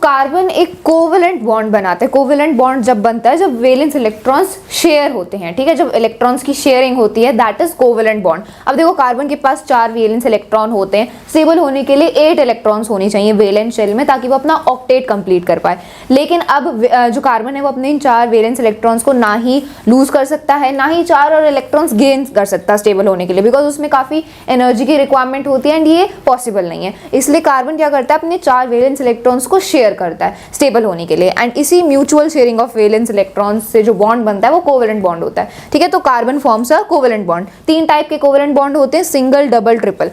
Carbon एक covalent bond बनाता है। कोवेलेंट बॉन्ड जब बनता है जब वैलेंस इलेक्ट्रॉन्स शेयर होते हैं, ठीक है, जब इलेक्ट्रॉन्स की शेयरिंग होती है, दैट इज कोवेलेंट बॉन्ड। अब देखो कार्बन के पास 4 वैलेंस इलेक्ट्रॉन होते हैं, स्टेबल होने के लिए 8 इलेक्ट्रॉन्स होनी चाहिए वैलेंस शेल में ताकि वो अपना ऑक्टेट कंप्लीट कर पाए। लेकिन अब जो कार्बन है वो अपने इन 4 वैलेंस इलेक्ट्रॉन्स को ना ही लूज कर सकता है, ना ही 4 और इलेक्ट्रॉन्स गेन कर सकता स्टेबल होने के लिए, बिकॉज उसमें काफी एनर्जी की रिक्वायरमेंट होती है एंड ये पॉसिबल नहीं है। इसलिए कार्बन क्या करता है, अपने 4 वैलेंस इलेक्ट्रॉन्स को शेयर करता है स्टेबल होने के लिए, एंड इसी mutual sharing of valence electrons से जो बॉन्ड बनता है वो कोवेलेंट बॉन्ड होता है, ठीक है। तो carbon forms a covalent bond. 3 type के कोवेलेंट बॉन्ड होते हैं, सिंगल, डबल, ट्रिपल।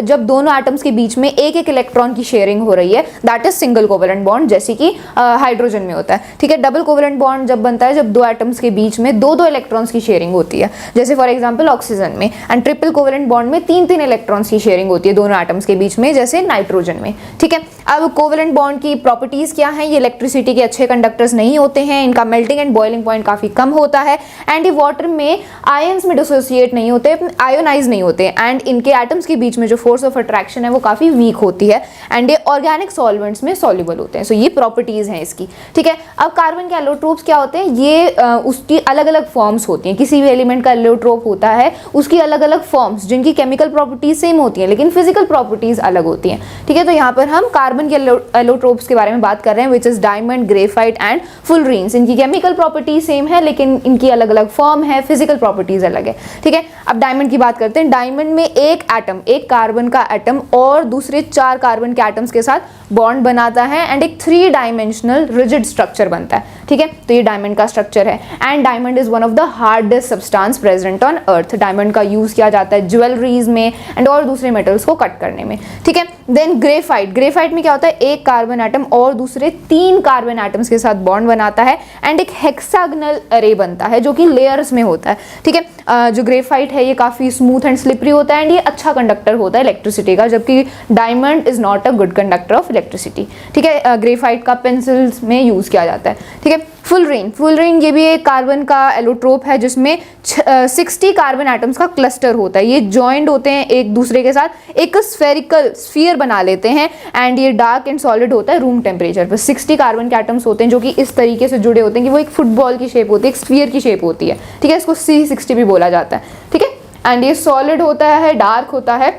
जब दोनों एटम्स के बीच में एक एक इलेक्ट्रॉन की शेयरिंग हो रही है, that is single covalent bond, जैसे कि हाइड्रोजन में होता है, ठीक है। डबल कोवेलेंट बॉन्ड जब बनता है जब 2 एटम्स के बीच में 2-2 इलेक्ट्रॉन्स की शेयरिंग होती है, जैसे फॉर एग्जांपल ऑक्सीजन में। एंड ट्रिपल कोवेलेंट बॉन्ड में 3-3 इलेक्ट्रॉन्स की शेयरिंग होती है दोनों एटम्स के बीच में, जैसे नाइट्रोजन में, ठीक है। अब कोवेलेंट बॉन्ड की प्रॉपर्टीज क्या है, ये इलेक्ट्रिसिटी के अच्छे कंडक्टर्स नहीं होते हैं, इनका मेल्टिंग एंड बॉइलिंग पॉइंट काफी कम होता है, एंड ये वाटर में आयंस में डिसोसिएट नहीं होते, आयोनाइज नहीं होते, एंड इनके एटम्स के बीच में जो फोर्स ऑफ अट्रैक्शन है वो काफी वीक होती है, एंड ये ऑर्गेनिक सॉल्वेंट्स में सॉल्युबल होते हैं। सो ये प्रॉपर्टीज हैं इसकी, ठीक है। अब कार्बन के एलोट्रोप्स क्या होते हैं, ये उसकी अलग अलग फॉर्म्स होती हैं। किसी भी एलिमेंट का एलोट्रोप होता है उसकी अलग अलग फॉर्म्स, जिनकी केमिकल प्रॉपर्टीज सेम होती हैं लेकिन फिजिकल प्रॉपर्टीज अलग होती हैं, ठीक है। तो यहाँ पर हम कार्बन के एलोट्रोप्स के बारे में बात कर रहे हैं, which is diamond, graphite and fullerenes. इनकी केमिकल प्रॉपर्टी सेम है लेकिन इनकी अलग अलग फॉर्म है, फिजिकल प्रॉपर्टीज अलग है, ठीक है। अब डायमंड की बात करते हैं। डायमंड में एक कार्बन का एटम और दूसरे 4 कार्बन के एटम्स के साथ बॉन्ड बनाता है एंड एक 3 डायमेंशनल रिजिड स्ट्रक्चर बनता है, ठीक है। तो ये डायमंड का स्ट्रक्चर है, and diamond is one of the hardest substance present on earth. Diamond का यूज किया जाता है ज्वेलरीज में एंड और दूसरे मेटल्स को कट करने में, ठीक है। देन ग्रेफाइट में क्या होता है, एक कार्बन एटम और दूसरे 3 कार्बन एटम्स के साथ बॉन्ड बनाता है एंड एक हेक्सागोनल अरे बनता है जो कि लेयर्स में होता है, ठीक है। जो ग्रेफाइट है ये काफी स्मूथ एंड स्लिपरी होता है एंड ये अच्छा कंडक्टर होता है इलेक्ट्रिसिटी का, जबकि diamond is not a good conductor of electricity, ठीक है। ग्रेफाइट का पेंसिल्स में यूज किया जाता है, ठीक है। फुलरीन ये भी एक कार्बन का एलोट्रोप है जिसमें 60 कार्बन एटम्स का क्लस्टर होता है। ये जॉइंट होते हैं एक दूसरे के साथ, एक स्फेरिकल स्फीयर बना लेते हैं, एंड ये डार्क एंड सॉलिड होता है रूम टेम्परेचर पर। 60 कार्बन के एटम्स होते हैं जो कि इस तरीके से जुड़े होते हैं कि वो एक फुटबॉल की शेप होती है, एक स्फीयर की शेप होती है, ठीक है। इसको C60 भी बोला जाता है, ठीक है। एंड ये सॉलिड होता है, डार्क होता है,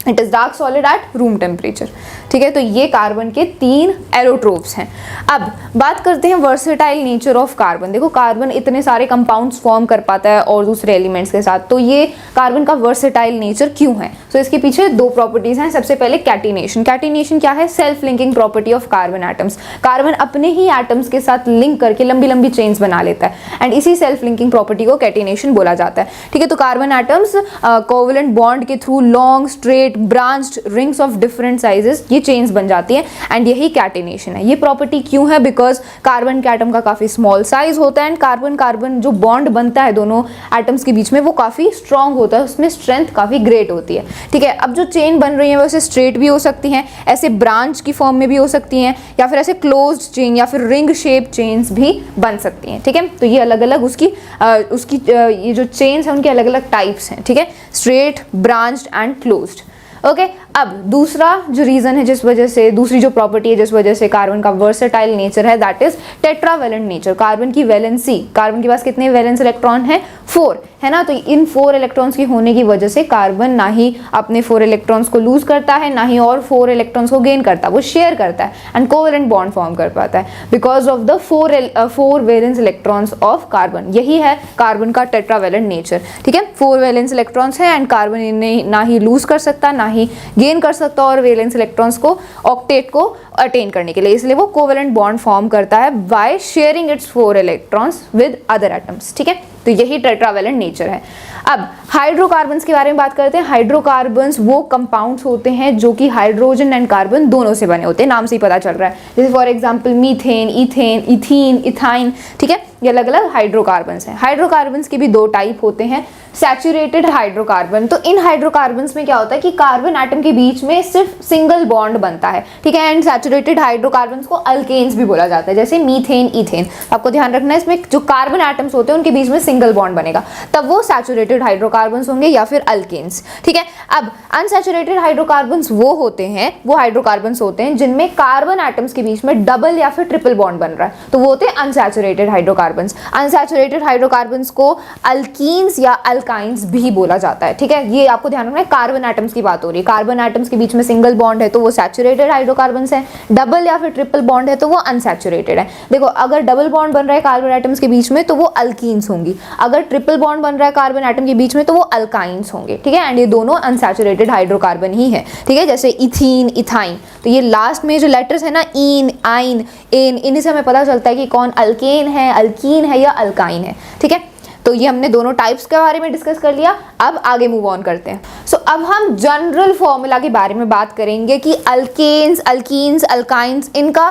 it is dark solid at room temperature, ठीक है। तो ये कार्बन के 3 एलोट्रोप्स हैं। अब बात करते हैं वर्सेटाइल नेचर ऑफ कार्बन। देखो कार्बन इतने सारे कंपाउंड्स फॉर्म कर पाता है और दूसरे एलिमेंट्स के साथ, तो ये कार्बन का वर्सेटाइल नेचर क्यों है? तो इसके पीछे 2 प्रॉपर्टीज हैं। सबसे पहले कैटिनेशन। कैटिनेशन क्या है? Self linking property of carbon atoms. Carbon अपने ही एटम्स के साथ लिंक करके लंबी लंबी चेन्स बना लेता है, एंड इसी सेल्फ लिंकिंग प्रॉपर्टी को कैटिनेशन बोला जाता है, ठीक है। तो कार्बन एटम्स कोवेलेंट बॉन्ड के through long straight branched rings of different sizes ये चेन्स बन जाती है, एंड यही कैटिनेशन है। ये प्रॉपर्टी क्यों है? बिकॉज कार्बन के एटम का काफी स्मॉल साइज होता है, एंड कार्बन जो बॉन्ड बनता है दोनों एटम्स के बीच में वो काफी स्ट्रॉन्ग होता है, उसमें स्ट्रेंथ काफी ग्रेट होती है, ठीक है। अब जो चेन बन रही है वैसे स्ट्रेट भी हो सकती हैं, ऐसे ब्रांच की फॉर्म में भी हो सकती हैं, या फिर ऐसे क्लोज्ड चेन या फिर रिंग शेप चेन्स भी बन सकती हैं, ठीक है। तो ये अलग अलग उसकी ये जो चेन्स हैं उनके अलग अलग टाइप्स हैं, ठीक है, straight, branched and closed. Okay, अब दूसरा जो रीजन है जिस वजह से, दूसरी जो प्रॉपर्टी है जिस वजह से कार्बन का वर्सेटाइल नेचर है, that is tetravalent nature. Carbon की वैलेंसी, कार्बन के पास कितने वैलेंस इलेक्ट्रॉन है? 4 है ना। तो इन 4 इलेक्ट्रॉन्स की होने की वजह से कार्बन ना ही अपने 4 इलेक्ट्रॉन्स को लूज करता है, ना ही और 4 इलेक्ट्रॉन्स को गेन करता है, वो शेयर करता है एंड कोवेलेंट बॉन्ड फॉर्म कर पाता है because of the 4 valence electrons of carbon. यही है कार्बन का टेट्रावेलेंट नेचर, ठीक है। 4 वैलेंस इलेक्ट्रॉन्स है एंड कार्बन इन्हें ना ही लूज कर सकता, ना ही गेन कर सकता और वैलेंस इलेक्ट्रॉन्स को ऑक्टेट को अटेन करने के लिए, इसलिए वो कोवेलेंट बॉन्ड फॉर्म करता है by sharing it's 4 electrons with other atoms, ठीक है। तो यही टेट्रावेलेंट नेचर है। अब हाइड्रोकार्बन्स के बारे में बात करते हैं। हाइड्रोकार्बन्स वो कंपाउंड्स होते हैं जो कि हाइड्रोजन एंड कार्बन दोनों से बने होते हैं, नाम से ही पता चल रहा है। जैसे for example methane, ethane, ethene, ethyne, ठीक है। ये अलग अलग हाइड्रोकार्बन्स हैं। हाइड्रोकार्बन्स के भी 2 टाइप होते हैं, सैचुरेटेड हाइड्रोकार्बन। तो इन हाइड्रोकार्बन्स में क्या होता है कि कार्बन एटम के बीच में सिर्फ सिंगल बॉन्ड बनता है, ठीक है। एंड सैचुरेटेड हाइड्रोकार्बन्स को अल्केन्स भी बोला जाता है, जैसे मीथेन, इथेन। आपको ध्यान रखना है इसमें जो कार्बन एटम्स होते हैं उनके बीच में सिंगल बॉन्ड बनेगा, तब वो सैचुरेटेड अनसैचुरेटेड हाइड्रोकार्बन्स होंगे या फिर अल्केन्स, ठीक है। अब अनसैचुरेटेड हाइड्रोकार्बन्स वो होते हैं, वो हाइड्रोकार्बन्स होते हैं जिनमें कार्बन एटम्स के बीच में डबल या फिर ट्रिपल बॉन्ड बन रहा है, तो वो होते हैं अनसैचुरेटेड हाइड्रोकार्बन्स। अनसैचुरेटेड हाइड्रोकार्बन्स को अल्कीन्स या अल्काइंस भी बोला जाता है, ठीक है। ये आपको ध्यान रखना है, कार्बन एटम्स की बात हो रही है। कार्बन एटम्स के बीच में सिंगल बॉन्ड है तो वो सैचुरेटेड हाइड्रोकार्बन्स है, डबल या फिर ट्रिपल बॉन्ड है तो वो अनसैचुरेटेड है। देखो अगर डबल बॉन्ड बन रहा है कार्बन एटम्स के बीच में तो वो अल्कीन्स होंगी, अगर ट्रिपल बॉन्ड बन रहा है कार्बन एटम के बीच में तो वो अल्काइंस होंगे, ठीक है। एंड ये दोनों अनसैचुरेटेड हाइड्रोकार्बन ही है, ठीक है। जैसे इथीन, इथाइन, तो ये लास्ट में जो लेटर्स है ना, इन, आइन, एन, इन्हीं से हमें पता चलता है कि कौन अल्केन है, अल्कीन है या अल्काइन है, ठीक है। तो ये हमने दोनों टाइप्स के बारे में डिस्कस कर लिया। अब आगे मूव ऑन करते हैं। सो अब हम जनरल फॉर्मूला के बारे में बात करेंगे कि अल्केन्स, अल्कीन्स, अल्काइंस, इनका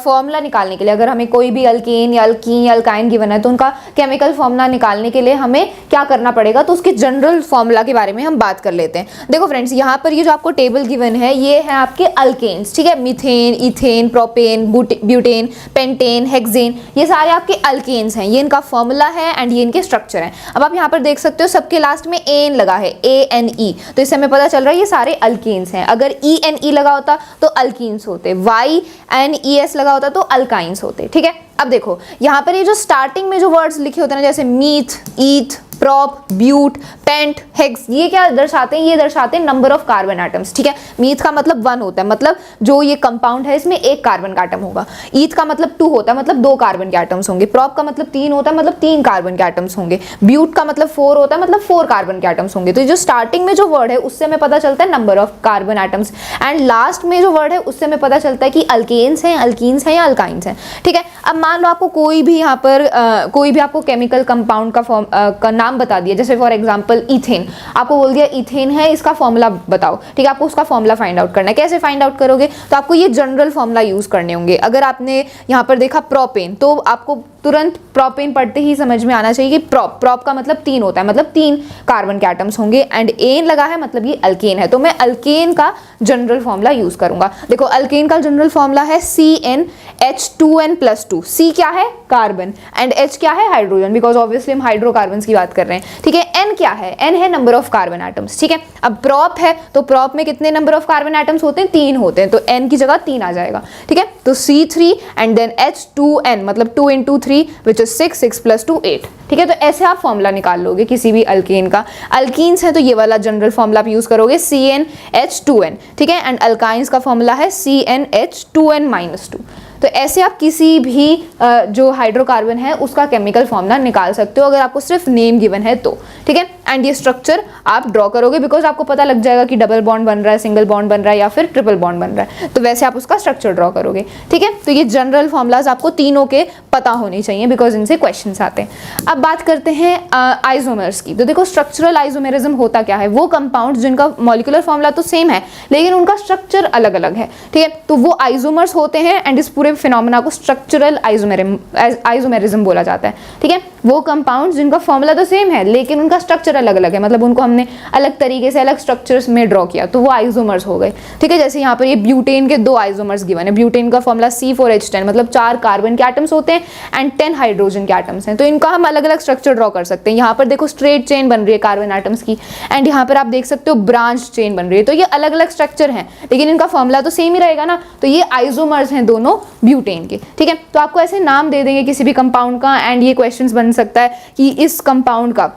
फॉर्मूला निकालने के लिए, अगर हमें कोई भी अल्केन या अल्कीन या अल्काइन गिवन है तो उनका केमिकल फॉर्मूला निकालने के लिए हमें क्या करना पड़ेगा, तो उसके जनरल फॉर्मूला के बारे में हम बात कर लेते हैं। देखो फ्रेंड्स, यहाँ पर ये जो आपको टेबल गिवन है ये है आपके अल्केन्स, ठीक है। Methane, ethane, propane, butane, pentane, hexane, ये सारे आपके अल्केन्स हैं। ये इनका फॉर्मूला है एंड ये इनके स्ट्रक्चर है। अब आप यहाँ पर देख सकते हो सबके लास्ट में एन लगा है, ANE, तो इससे हमें पता चल रहा है ये सारे अल्कीन्स हैं। अगर ENE लगा होता तो अल्कीन्स होते, YNES लगा होता तो अल्काइंस होते, ठीक है। अब देखो यहाँ पर ये जो स्टार्टिंग में जो वर्ड्स लिखे होते हैं ना, जैसे meth, eth, prop, but, pent, hex, ये क्या दर्शाते हैं, ये दर्शाते हैं नंबर ऑफ कार्बन एटम्स, ठीक है। मीथ का मतलब 1 होता है, मतलब जो ये कंपाउंड है इसमें 1 कार्बन का एटम होगा। ईथ का मतलब 2 होता है, मतलब 2 कार्बन के एटम्स होंगे। प्रोप का मतलब 3 होता है, मतलब 3 कार्बन के एटम्स होंगे। ब्यूट का मतलब 4 होता है, मतलब 4 कार्बन के एटम्स होंगे। तो जो स्टार्टिंग में जो वर्ड है उससे हमें पता चलता है number of carbon atoms, and last में जो वर्ड है उससे हमें पता चलता है कि अल्केन्स हैं, अल्कीन्स हैं या अल्काइंस हैं, ठीक है। अब मान लो आपको कोई भी यहाँ पर कोई भी आपको केमिकल कंपाउंड का नाम बता दिया, जैसे फॉर एग्जांपल इथेन, आपको बोल दिया इथेन है, इसका फॉर्मूला बताओ, ठीक है। आपको उसका फॉर्मूला फाइंड आउट करना है। कैसे फाइंड आउट करोगे, तो आपको ये जनरल फॉर्मूला यूज करने होंगे। अगर आपने यहाँ पर देखा प्रोपेन, तो आपको तुरंत प्रोपेन पढ़ते ही समझ में आना चाहिए कि प्रोप का मतलब 3 होता है, मतलब 3 कार्बन के एटम्स होंगे, एंड एन लगा है मतलब ये अल्केन है, तो मैं अल्केन का जनरल फॉर्मूला यूज करूंगा। देखो अल्केन का जनरल फॉर्मूला है CnH2n+2। C क्या है, कार्बन, एंड H क्या है, हाइड्रोजन, बिकॉज ऑब्वियसली हम हाइड्रोकार्बन्स की बात कर रहे हैं, ठीक है। N क्या है, N है नंबर ऑफ कार्बन एटम्स, ठीक है। अब प्रोप है तो प्रोप में कितने नंबर ऑफ कार्बन एटम्स होते हैं, 3 होते हैं, तो N की जगह 3 आ जाएगा, ठीक है। तो C3 एंड देन H2n, मतलब 2 × 3 which is 6, 6 + 2 8, ठीक है। तो ऐसे आप फॉर्मूला निकाल लोगे किसी भी अल्केन का। अल्कीन्स है तो ये वाला जनरल फॉर्मूला आप यूज करोगे, CnH2n, ठीक है। एंड अल्काइंस का फॉर्मूला है CnH2n-2। तो ऐसे आप किसी भी जो हाइड्रोकार्बन है उसका केमिकल फॉर्मूला निकाल सकते हो, अगर आपको सिर्फ नेम गिवन है तो, ठीक है। एंड ये स्ट्रक्चर आप ड्रॉ करोगे, बिकॉज आपको पता लग जाएगा कि डबल बॉन्ड बन रहा है, सिंगल बॉन्ड बन रहा है या फिर ट्रिपल बॉन्ड बन रहा है, तो वैसे आप उसका स्ट्रक्चर ड्रॉ करोगे, ठीक है। तो ये जनरल फॉर्मूलाज आपको तीनों के पता होने चाहिए, बिकॉज इनसे क्वेश्चंस आते हैं। अब बात करते हैं आइसोमर्स की। तो देखो स्ट्रक्चरल आइसोमेरिज्म होता क्या है, वो कंपाउंड जिनका मॉलिक्यूलर फॉर्मूला तो सेम है लेकिन उनका स्ट्रक्चर अलग अलग है, ठीक है। तो वो आइसोमर्स होते हैं, एंड इस पूरे फिनोमेना को स्ट्रक्चरल आइसोमेरिज्म बोला जाता है, ठीक है। वो कंपाउंड जिनका फॉर्मूला तो सेम है लेकिन उनका स्ट्रक्चर अलग अलग है, मतलब उनको हमने अलग तरीके से अलग स्ट्रक्चर्स में ड्रॉ किया, तो वो आइसोमर्स हो गए, ठीक है। जैसे यहाँ पर ये ब्यूटेन के 2 आइसोमर्स गिवन है। ब्यूटेन का फॉर्मूला C4H10, मतलब 4 कार्बन के एटम्स होते हैं एंड 10 हाइड्रोजन के एटम्स हैं, तो इनका हम अलग अलग स्ट्रक्चर ड्रॉ कर सकते हैं। यहाँ पर देखो स्ट्रेट चेन बन रही है कार्बन एटम्स की, एंड यहाँ पर आप देख सकते हो ब्रांच चेन बन रही है, तो ये अलग अलग स्ट्रक्चर हैं लेकिन इनका फॉर्मूला तो सेम ही रहेगा ना, तो ये आइसोमर्स हैं दोनों ब्यूटेन के, ठीक है। तो आपको ऐसे नाम दे देंगे किसी भी कंपाउंड का, एंड ये क्वेश्चंस बन सकता है कि इस कंपाउंड का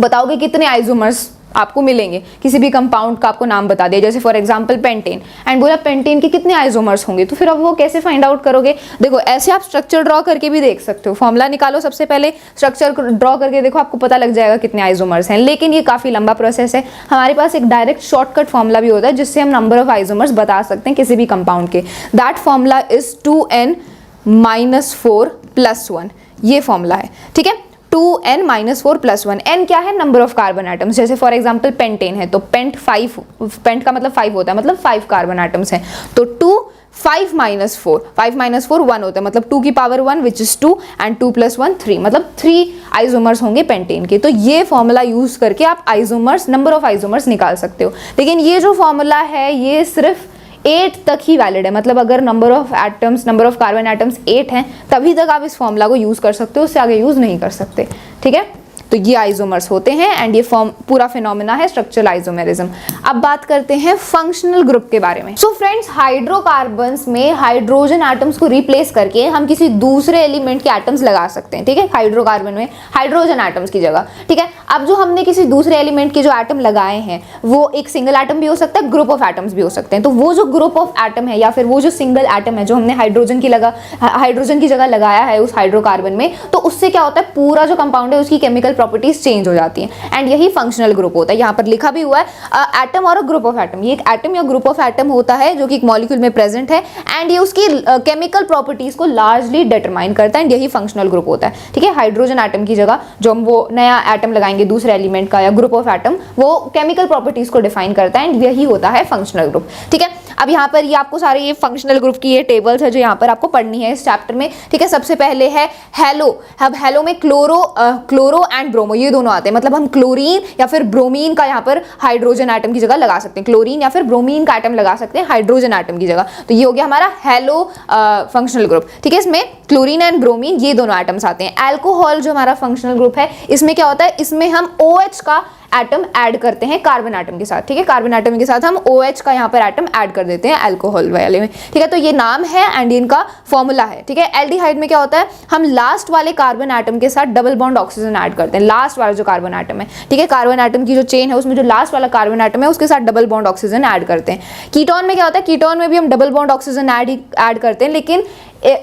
बताओगे कितने आइसोमर्स आपको मिलेंगे, किसी भी कंपाउंड का आपको नाम बता दिया, जैसे फॉर एग्जांपल पेंटेन, एंड बोला पेंटेन के कितने आइसोमर्स होंगे, तो फिर अब वो कैसे फाइंड आउट करोगे। देखो ऐसे आप स्ट्रक्चर ड्रॉ करके भी देख सकते हो, फॉर्मूला निकालो, सबसे पहले स्ट्रक्चर ड्रॉ करके देखो, आपको पता लग जाएगा कितने आइसोमर्स हैं, लेकिन ये काफी लंबा प्रोसेस है। हमारे पास एक डायरेक्ट शॉर्टकट फॉर्मूला भी होता है जिससे हम नंबर ऑफ आइसोमर्स बता सकते हैं किसी भी कंपाउंड के। दैट फॉर्मूला इज 2n-4 + 1, ये फॉर्मूला है, ठीक है। 2n-4 + 1, n क्या है, नंबर ऑफ कार्बन एटम्स। जैसे फॉर एग्जांपल पेंटेन है तो पेंट का मतलब 5 होता है, मतलब 5 कार्बन एटम्स हैं, तो 2 5 - 4, 5 - 4 1 होता है, मतलब 2 की पावर 1 विच इज 2, एंड 2 + 1 3, मतलब 3 आइसोमर्स होंगे पेंटेन के। तो ये फॉर्मूला यूज करके आप आइसोमर्स, नंबर ऑफ आइसोमर्स निकाल सकते हो, लेकिन ये जो फॉर्मूला है ये सिर्फ 8 तक ही वैलिड है, मतलब अगर नंबर ऑफ कार्बन एटम्स 8 हैं तभी तक आप इस फॉर्मूला को यूज कर सकते हो, उससे आगे यूज नहीं कर सकते, ठीक है। तो ये आइसोमर्स होते हैं एंड ये फॉर्म पूरा फिनोमेना है स्ट्रक्चरल आइसोमेरिज्म। अब बात करते हैं फंक्शनल ग्रुप के बारे में। सो फ्रेंड्स, हाइड्रोकार्बन्स में हाइड्रोजन एटम्स को रिप्लेस करके हम किसी दूसरे एलिमेंट के एटम्स लगा सकते हैं, ठीक है, हाइड्रोकार्बन में हाइड्रोजन एटम्स की जगह, ठीक है। अब जो हमने किसी दूसरे एलिमेंट के जो एटम लगाए हैं वो एक सिंगल एटम भी हो सकता है, ग्रुप ऑफ एटम्स भी हो सकते हैं। तो वो जो ग्रुप ऑफ एटम है या फिर वो जो सिंगल एटम है जो हमने हाइड्रोजन की जगह लगाया है उस हाइड्रोकार्बन में, तो उससे क्या होता है, पूरा जो कंपाउंड है उसकी केमिकल प्रॉपर्टीज चेंज हो जाती हैं एंड यही फंक्शनल ग्रुप होता है। यहाँ पर लिखा भी हुआ है एटम और ग्रुप ऑफ एटम। ये एक एटम या ग्रुप ऑफ एटम होता है जो कि एक मॉलिक्यूल में प्रेजेंट है एंड ये उसकी केमिकल प्रॉपर्टीज को लार्जली डिटरमाइन करता है एंड यही फंक्शनल ग्रुप होता है, ठीक है। हाइड्रोजन एटम की जगह जो हम वो नया एटम लगाएंगे दूसरे एलिमेंट का या ग्रुप ऑफ एटम, वो केमिकल प्रॉपर्टीज को डिफाइन करता है एंड यही होता है फंक्शनल ग्रुप, ठीक है। अब यहाँ पर ये आपको सारे ये फंक्शनल ग्रुप की ये टेबल्स है जो यहाँ पर आपको पढ़नी है इस चैप्टर में, ठीक है। सबसे पहले है हेलो। अब हेलो में क्लोरो एंड ब्रोमो ये दोनों आते हैं, मतलब हम क्लोरीन या फिर ब्रोमीन का यहाँ पर हाइड्रोजन एटम की जगह लगा सकते हैं, क्लोरीन या फिर ब्रोमीन का एटम लगा सकते हैं हाइड्रोजन एटम की जगह। तो ये हो गया हमारा हेलो फंक्शनल ग्रुप, ठीक है। इसमें क्लोरीन एंड ब्रोमीन ये दोनों एटम्स आते हैं। अल्कोहल जो हमारा फंक्शनल ग्रुप है, इसमें क्या होता है, इसमें हम OH का एटम ऐड करते हैं कार्बन एटम के साथ, ठीक है। कार्बन एटम के साथ हम OH का यहाँ पर एटम ऐड कर देते हैं अल्कोहल वाले में, ठीक है। तो ये नाम है एंड इनका फॉर्मूला है, ठीक है। एल्डिहाइड में क्या होता है, हम लास्ट वाले कार्बन एटम के साथ डबल बॉन्ड ऑक्सीजन ऐड करते हैं, लास्ट वाला जो कार्बन एटम है, ठीक है। कार्बन एटम की जो चेन है उसमें जो लास्ट वाला कार्बन एटम है उसके साथ डबल बॉन्ड ऑक्सीजन ऐड करते हैं। कीटोन में क्या होता है, कीटोन में भी हम डबल बॉन्ड ऑक्सीजन ऐड करते हैं, लेकिन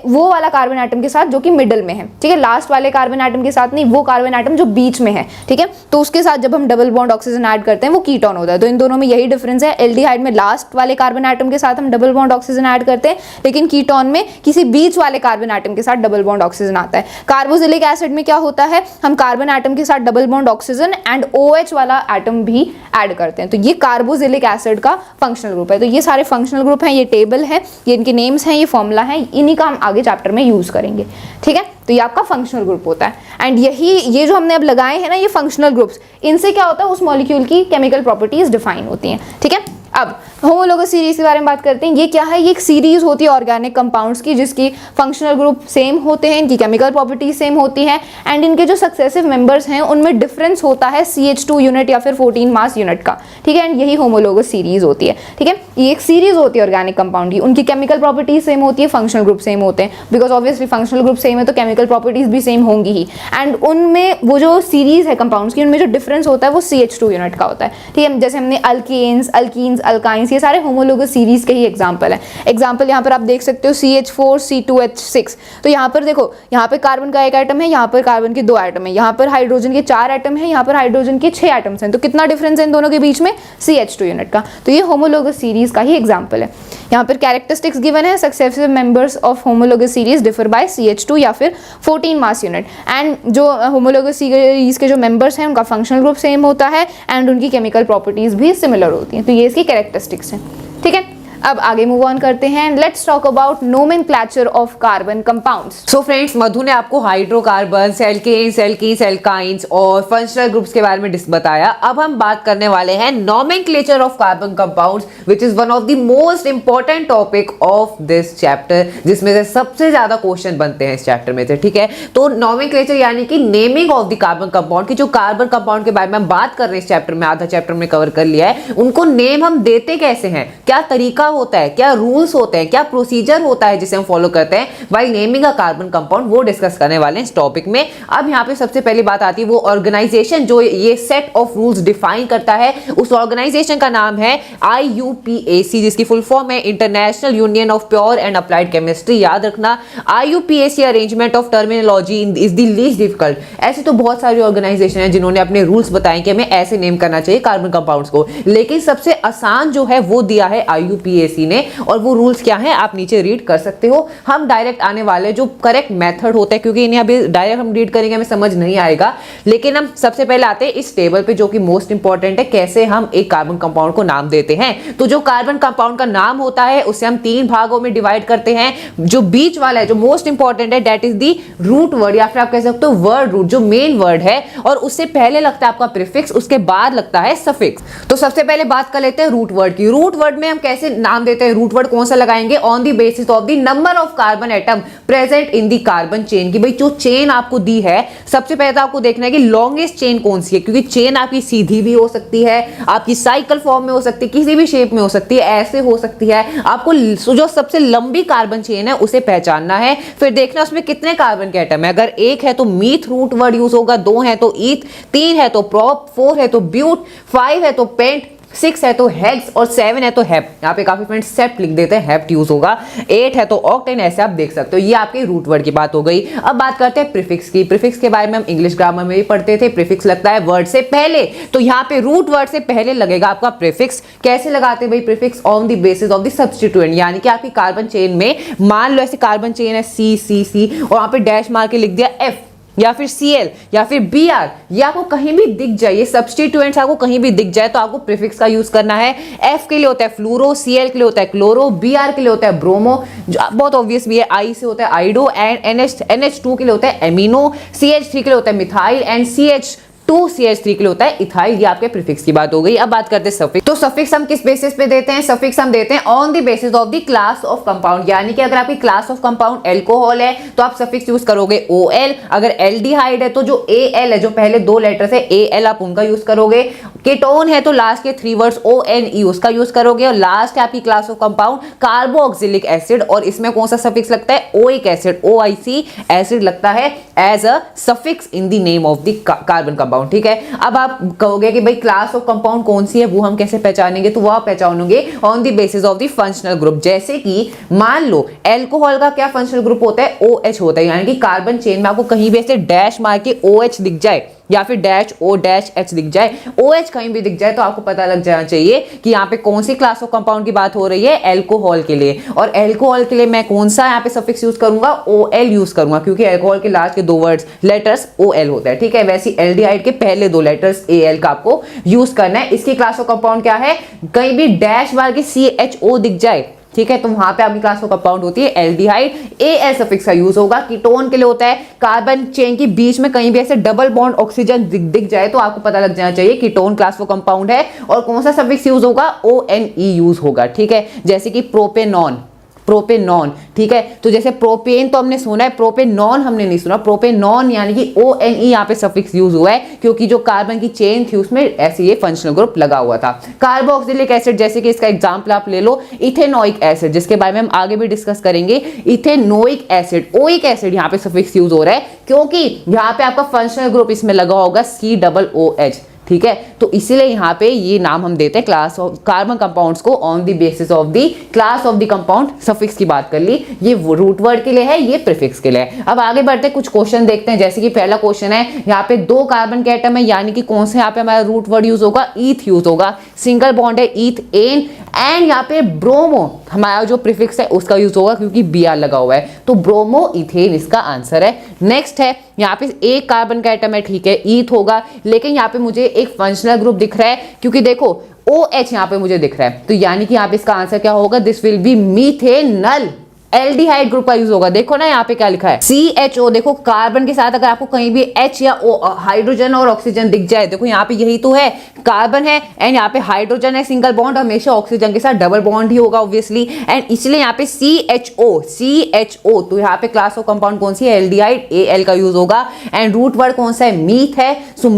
वो वाला कार्बन एटम के साथ जो कि मिडल में है, ठीक है। लास्ट वाले कार्बन एटम के साथ नहीं, वो कार्बन एटम जो बीच में है, ठीक है। तो उसके साथ जब हम डबल बॉन्ड ऑक्सीजन ऐड करते हैं वो कीटोन होता है। तो इन दोनों में यही डिफरेंस है। एल्डिहाइड में लास्ट वाले कार्बन एटम के साथ हम डबल बॉन्ड ऑक्सीजन ऐड करते हैं, लेकिन कीटोन में किसी बीच वाले कार्बन एटम के साथ डबल बॉन्ड ऑक्सीजन आता है। कार्बोक्सिलिक एसिड में क्या होता है, हम कार्बन एटम के साथ double bond oxygen and OH वाला एटम भी ऐड करते हैं। तो ये कार्बोक्सिलिक एसिड का फंक्शनल ग्रुप है। तो ये सारे फंक्शनल ग्रुप हैं, ये टेबल है, ये इनके नेम्स हैं, ये फॉर्मूला है, इन्हीं का हम आगे चैप्टर में यूज करेंगे, ठीक है। तो ये आपका फंक्शनल ग्रुप होता है एंड ये जो हमने अब लगाए हैं ना ये फंक्शनल ग्रुप्स, इनसे क्या होता है, उस मॉलिक्यूल की केमिकल प्रॉपर्टीज डिफाइन होती हैं, ठीक है। अब होमोलोगस सीरीज के बारे में बात करते हैं। ये क्या है, ये एक सीरीज होती है ऑर्गेनिक कंपाउंड्स की जिसकी फंक्शनल ग्रुप सेम होते हैं, इनकी केमिकल प्रॉपर्टीज सेम होती हैं एंड इनके जो सक्सेसिव मेंबर्स हैं उनमें डिफरेंस होता है CH2 यूनिट या फिर 14 मास यूनिट का, ठीक है। एंड यही होमोलोगस सीरीज होती है, ठीक है। ये एक सीरीज होती है ऑर्गेनिक कंपाउंड की, उनकी केमिकल प्रॉपर्टीज सेम होती है, फंक्शनल ग्रुप सेम होते हैं, because obviously functional group same है तो केमिकल प्रॉपर्टीज भी सेम होंगी ही। एंड उनमें वो जो सीरीज है कंपाउंड्स की, उनमें जो डिफरेंस होता है वो CH2 यूनिट का होता है, ठीक है। जैसे हमने अल्केन्स, अल्कीन्स, अल्काइंस, ये सारे होमोलोगस सीरीज के ही एग्जांपल है। एग्जांपल यहाँ पर आप देख सकते हो CH4 C2H6। तो यहाँ पर देखो, यहाँ पे कार्बन का एक एटम है, यहाँ पर कार्बन के 2 एटम है, यहाँ पर हाइड्रोजन के 4 एटम है, यहाँ पर हाइड्रोजन के 6 एटम्स हैं। तो कितना डिफरेंस है इन दोनों के बीच में, CH2 यूनिट का। तो ये होमोलोगस सीरीज का ही एग्जांपल है। यहाँ पर कैरेक्टरिस्टिक्स गिवन है, successive members of homologous series differ by CH2 या फिर 14 मास यूनिट। एंड जो होमोलोगस सीरीज के जो मेंबर्स हैं उनका फंक्शनल ग्रुप सेम होता है एंड उनकी केमिकल प्रॉपर्टीज भी सिमिलर होती हैं। तो ये इसकी कैरेक्टरिस्टिक्स हैं, ठीक है। अब आगे मूव ऑन करते हैं, let's talk about nomenclature of carbon compounds. So friends, Madhu ने आपको हाइड्रोकार्बन्स, एल्केन्स, एल्कीन्स, एल्काइंस और फंक्शनल ग्रुप्स के बारे में बताया। अब हम बात करने वाले हैं nomenclature of carbon compounds, which is one of the most important topic of this chapter, जिसमें से सबसे ज्यादा क्वेश्चन बनते हैं इस चैप्टर में से, ठीक है। तो नोमेनक्लेचर यानी कि naming of the carbon compound की, जो कार्बन कंपाउंड के बारे में हम बात कर रहे हैं इस चैप्टर में, आधा चैप्टर में कवर कर लिया है, उनको नेम हम देते कैसे हैं, क्या तरीका होता है, क्या रूल्स होते हैं, क्या प्रोसीजर होता है जिसे हम फॉलो करते हैं while naming a carbon compound, वो डिस्कस करने वाले हैं इस टॉपिक में। अब यहाँ पे सबसे पहली बात आती है वो ऑर्गेनाइजेशन जो ये सेट ऑफ रूल्स डिफाइन करता है, उस ऑर्गेनाइजेशन का नाम है IUPAC, जिसकी फुल फॉर्म है international union of pure and applied chemistry. याद रखना, IUPAC arrangement of terminology is the least difficult. ऐसे तो बहुत सारी ऑर्गेनाइजेशन है जिन्होंने अपने रूल्स बताए कि हमें ऐसे नेम करना चाहिए कार्बन कंपाउंड्स को, लेकिन सबसे आसान जो है वो दिया है IUPAC ने। और वो रूल्स क्या है आप नीचे रीड कर सकते हो। हम डायरेक्ट आने वाले जो करेक्ट मेथड होता है, क्योंकि इन्हें अभी डायरेक्ट हम रीड करेंगे हमें समझ नहीं आएगा, लेकिन हम सबसे पहले आते हैं इस टेबल पे जो कि मोस्ट इंपॉर्टेंट है, कैसे हम एक कार्बन कंपाउंड को नाम देते हैं। तो जो कार्बन कंपाउंड का नाम होता है उसे हम 3 भागों में डिवाइड करते हैं। जो बीच वाला है, जो मोस्ट इंपॉर्टेंट है, that is the root word, या फिर आप कह सकते हो वर्ड रूट, जो मेन वर्ड है, और उससे पहले लगता है आपका प्रीफिक्स, उसके बाद लगता है सफिक्स। तो सबसे पहले बात कर लेते हैं रूट वर्ड की। रूट वर्ड में हम कैसे नाम देते हैं, रूट वर्ड कौन सा लगाएंगे, on the basis of the number of carbon atom present in the carbon chain, की भाई जो चेन आपको दी है सबसे पहले तो आपको देखना है कि लॉन्गेस्ट चेन कौन सी है, क्योंकि चेन आपकी सीधी भी हो सकती है, आपकी साइकिल फॉर्म में हो सकती है, किसी भी शेप में हो सकती है, ऐसे हो सकती है। आपको जो सबसे लंबी कार्बन चेन है उसे पहचानना है, फिर देखना उसमें कितने कार्बन के एटम है। अगर एक है तो मीथ रूट वर्ड यूज होगा, 2 है तो ईथ, 3 है तो प्रोप, 4 है तो ब्यूट, 5 है तो पेंट, 6 है तो हेक्स और 7 है तो हेप। यहाँ पे काफी फ्रेंड्स सेप्ट लिख देते हैं, हेप्ट यूज होगा। 8 है तो ऑक्टेन, ऐसे आप देख सकते हो। ये आपके रूट वर्ड की बात हो गई। अब बात करते हैं प्रीफिक्स की। प्रीफिक्स के बारे में हम इंग्लिश ग्रामर में भी पढ़ते थे। प्रीफिक्स लगता है वर्ड से पहले, तो यहाँ पे रूट वर्ड से पहले लगेगा आपका प्रीफिक्स। कैसे लगाते हैं भाई prefix, on the basis of the substituent, यानी कि आपकी कार्बन चेन में मान लो ऐसे कार्बन चेन है सी सी सी और वहां पे डैश मार के लिख दिया एफ या फिर Cl या फिर Br, ये आपको कहीं भी दिख जाए, ये सब्स्टिट्यूएंट्स आपको कहीं भी दिख जाए तो आपको प्रीफिक्स का यूज करना है। F के लिए होता है फ्लूरो, Cl के लिए होता है क्लोरो, Br के लिए होता है ब्रोमो, जो बहुत ऑब्वियस भी है, I से होता है आइडो, एंड NH2 के लिए होता है एमिनो, CH3 के लिए होता है मिथाइल एंड CH2CH3 के लिए होता है इथाइल। ये आपके प्रीफिक्स की बात हो गई। अब बात करते हैं सफिक्स। तो सफिक्स हम किस बेसिस पे देते हैं, सफिक्स हम देते हैं on the basis of the class of compound, यानी कि अगर आपकी क्लास ऑफ कंपाउंड एल्कोहल है तो आप सफिक्स यूज करोगे OL, अगर एल्डिहाइड है तो जो AL है, जो पहले 2 लेटर्स है AL, आप उनका यूज करोगे। कीटोन है तो लास्ट के 3 वर्ड्स ONE उसका यूज करोगे। और लास्ट है आपकी class of compound carboxylic acid, और इसमें कौन सा सफिक्स लगता है, ओइक एसिड, OIC एसिड लगता है as a suffix in the name of the carbon compound. ठीक है, अब आप कहोगे कि भाई क्लास ऑफ कंपाउंड कौन सी है, वो हम कैसे पहचानेंगे, तो वो आप पहचानोगे on the basis of the functional group. जैसे कि मान लो एल्कोहल का क्या फंक्शनल ग्रुप होता है, OH होता है, यानी कि कार्बन चेन में आपको कहीं भी ऐसे डैश मार के OH दिख जाए या फिर डैश O डैश H दिख जाए, OH कहीं भी दिख जाए तो आपको पता लग जाना चाहिए कि यहाँ पे कौन सी क्लास ऑफ कंपाउंड की बात हो रही है, एल्कोहल के लिए। और एल्कोहल के लिए मैं कौन सा यहाँ पे सफिक्स यूज करूंगा, OL यूज करूंगा, क्योंकि एल्कोहल के लास्ट के 2 वर्ड्स लेटर्स OL होता है। ठीक है, वैसे एल्डिहाइड के पहले 2 लेटर्स AL का आपको यूज करना है। इसकी क्लास ऑफ कंपाउंड क्या है, कहीं भी डैश मार के CHO दिख जाए, ठीक है, तो वहां पे आपकी क्लास ऑफ कंपाउंड होती है एल्डिहाइड, AL सफिक्स का यूज होगा। कीटोन के लिए होता है कार्बन चेन के बीच में कहीं भी ऐसे डबल बॉन्ड ऑक्सीजन दिख जाए तो आपको पता लग जाना चाहिए कीटोन क्लास ऑफ कंपाउंड है। और कौन सा सफिक्स यूज होगा, ONE यूज होगा। ठीक है, जैसे कि प्रोपेनॉन, प्रोपेनॉन, ठीक है, तो जैसे प्रोपेन तो हमने सुना है, प्रोपेनॉन हमने नहीं सुना। प्रोपेनॉन यानी कि ONE यहाँ पे सफिक्स यूज हुआ है, क्योंकि जो कार्बन की चेन थी उसमें ऐसे ये फंक्शनल ग्रुप लगा हुआ था। कार्बोक्सिलिक एसिड, जैसे कि इसका एग्जांपल आप ले लो इथेनोइक एसिड, जिसके बारे में हम आगे भी डिस्कस करेंगे। इथेनोइक एसिड, ओइक एसिड यहाँ पे सफिक्स यूज हो रहा है, क्योंकि यहाँ पे आपका फंक्शनल ग्रुप इसमें लगा होगा COOH। ठीक है, तो इसीलिए यहाँ पे ये नाम हम देते हैं क्लास ऑफ कार्बन कंपाउंड्स को on the basis of the class of the compound. Suffix की बात कर ली, ये रूट वर्ड के लिए है, ये प्रीफिक्स के लिए है। अब आगे बढ़ते हैं, कुछ क्वेश्चन देखते हैं। जैसे कि पहला क्वेश्चन है, यहाँ पे 2 कार्बन के एटम है, यानी कि कौन से यहाँ पे हमारा रूट वर्ड यूज होगा, ईथ यूज होगा। सिंगल बॉन्ड है ईथ एन, एंड यहाँ पे ब्रोमो हमारा जो प्रीफिक्स है उसका यूज होगा, क्योंकि Br लगा हुआ है, तो ब्रोमो इथेन इसका आंसर है। नेक्स्ट है, यहाँ पे 1 कार्बन का एटम है, ठीक है, ईथ होगा, लेकिन यहाँ पे मुझे एक फंक्शनल ग्रुप दिख रहा है, क्योंकि देखो OH यहाँ पे मुझे दिख रहा है, तो यानी कि यहाँ पे इसका आंसर क्या होगा, this will be methanal. Aldehyde group का यूज होगा। देखो ना यहाँ पे क्या लिखा है, CHO। देखो कार्बन के साथ अगर आपको कहीं भी H या O, हाइड्रोजन और ऑक्सीजन दिख जाए, देखो यहाँ पे यही तो है, कार्बन है एंड यहाँ पे हाइड्रोजन है, सिंगल बॉन्ड, हमेशा ऑक्सीजन के साथ डबल बॉन्ड ही होगा ऑब्वियसली, एंड इसलिए यहाँ पे CHO, तो यहाँ पे क्लास ऑफ कंपाउंड कौन सी है, एल्डिहाइड, AL का यूज होगा। एंड रूट वर्ड कौन सा है, मीथ है, सो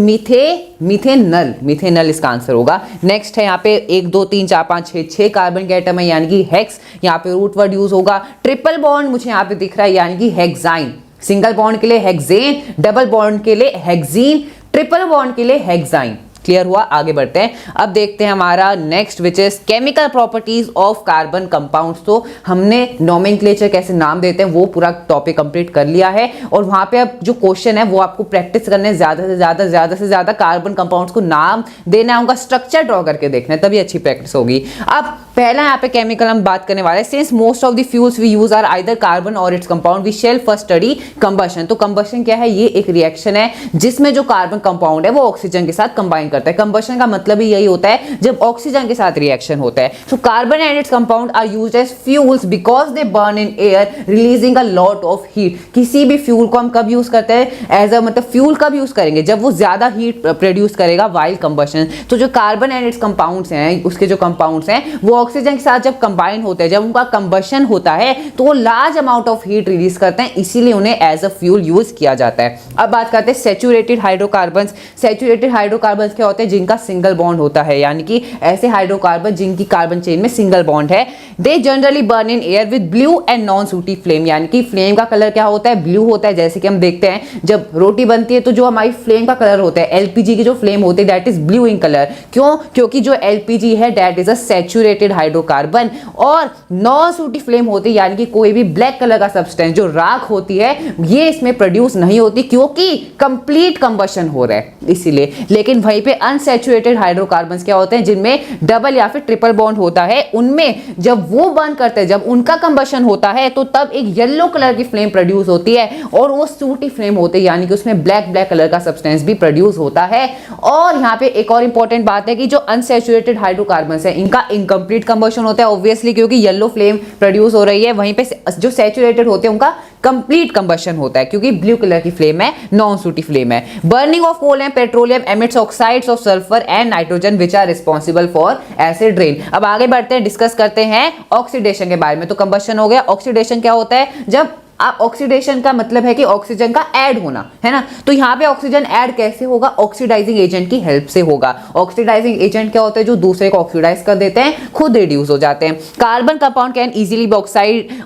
मीथेनल इसका आंसर होगा। नेक्स्ट है यहाँ पे 1 2 3 4 5 6 कार्बन के एटम है, यानी कि हेक्स, यहाँ पे रूट वर्ड यूज होगा। ट्रिपल बॉन्ड मुझे यहाँ पे दिख रहा है, यानी कि हेक्साइन। सिंगल बॉन्ड के लिए हेक्सेन, डबल बॉन्ड के लिए हेक्सीन, ट्रिपल बॉन्ड के लिए हेक्साइन। क्लियर हुआ, आगे बढ़ते हैं। अब देखते हैं हमारा next which is chemical properties of carbon compounds. तो हमने नोमेनक्लेचर कैसे नाम देते हैं वो पूरा टॉपिक कंप्लीट कर लिया है, और वहां पे अब जो क्वेश्चन है वो आपको प्रैक्टिस करने, ज्यादा से ज्यादा कार्बन कंपाउंड्स को नाम देना है, उनका स्ट्रक्चर ड्रॉ करके देखना है, तभी अच्छी प्रैक्टिस होगी। अब पहला यहाँ पे केमिकल हम बात करने वाले हैं। Since most of the fuels we use are either carbon और its compound, we shall first study combustion. तो कंबशन क्या है, ये एक रिएक्शन है जिसमें जो कार्बन कंपाउंड है वो ऑक्सीजन के साथ कंबाइन करता है। कंबशन का मतलब ही यही होता है जब ऑक्सीजन के साथ रिएक्शन होता है। So carbon and its compound are used as fuels because they burn in air releasing a lot of heat. किसी भी फ्यूल को हम कब यूज करते हैं, एज अ मतलब फ्यूल कब यूज करेंगे, जब वो ज्यादा हीट प्रोड्यूस करेगा वाइल कंबशन। तो जो कार्बन एंड इट्स कंपाउंड्स हैं, उसके जो कंपाउंड्स हैं वो ऑक्सीजन के साथ जब कंबाइन होते हैं, जब उनका कंबशन होता है तो वो large amount of heat release करते हैं, इसीलिए उन्हें एज अ फ्यूल यूज किया जाता है। अब बात करते हैं सैचुरेटेड हाइड्रोकार्बन्स। सैचुरेटेड हाइड्रोकार्बन्स क्या होते हैं? जिनका सिंगल बॉन्ड होता है, यानी कि ऐसे हाइड्रोकार्बन जिनकी कार्बन चेन में सिंगल बॉन्ड है। They generally burn in air with blue and non sooty flame, यानी कि फ्लेम का कलर क्या होता है? ब्लू होता है। जैसे कि हम देखते हैं जब रोटी बनती है तो जो हमारी फ्लेम का कलर होता है, एलपीजी की जो फ्लेम होती है that is blue in colour. क्यों? क्योंकि जो एलपीजी है that is a saturated hydrocarbon. और नॉन सूटी फ्लेम होती है, यानी कि कोई भी ब्लैक कलर का सब्सटेंस जो राख होती है ये इसमें प्रोड्यूस नहीं होती, क्योंकि कंप्लीट कंबशन हो रहा है इसीलिए। लेकिन वहीं पे अनसैचुरेटेड हाइड्रोकार्बन्स क्या होते हैं? जिनमें डबल या फिर ट्रिपल बॉन्ड होता है, उनमें जब वो बर्न करते हैं, जब उनका कंबशन होता है तो तब एक येलो कलर की फ्लेम प्रोड्यूस होती है और वो सूटी फ्लेम होती है, यानी कि उसमें ब्लैक ब्लैक कलर का सब्सटेंस भी प्रोड्यूस होता है। और यहाँ पे एक और इंपॉर्टेंट बात है कि जो अनसैचुरेटेड हाइड्रोकार्बन्स है इनका इनकम्प्लीट कंबशन होता है ऑब्वियसली, क्योंकि येलो फ्लेम प्रोड्यूस हो रही है। वहीं पे जो सैचुरेटेड होते हैं उनका कंप्लीट कंबशन होता है, क्योंकि ब्लू कलर की फ्लेम है, नॉन सूटी फ्लेम है। Burning of coal and petroleum emits oxides of sulphur and nitrogen which are responsible for acid rain. अब आगे बढ़ते हैं, डिस्कस करते हैं ऑक्सीडेशन के बारे में। तो कंबशन हो गया। ऑक्सीडेशन क्या होता है? जब ऑक्सीडेशन का मतलब है कि ऑक्सीजन का ऐड होना, है ना। तो यहाँ पे ऑक्सीजन ऐड कैसे होगा? ऑक्सीडाइजिंग एजेंट की हेल्प से होगा। ऑक्सीडाइजिंग एजेंट क्या होते हैं? जो दूसरे को ऑक्सीडाइज कर देते हैं, खुद रिड्यूस हो जाते हैं। Carbon compound can easily be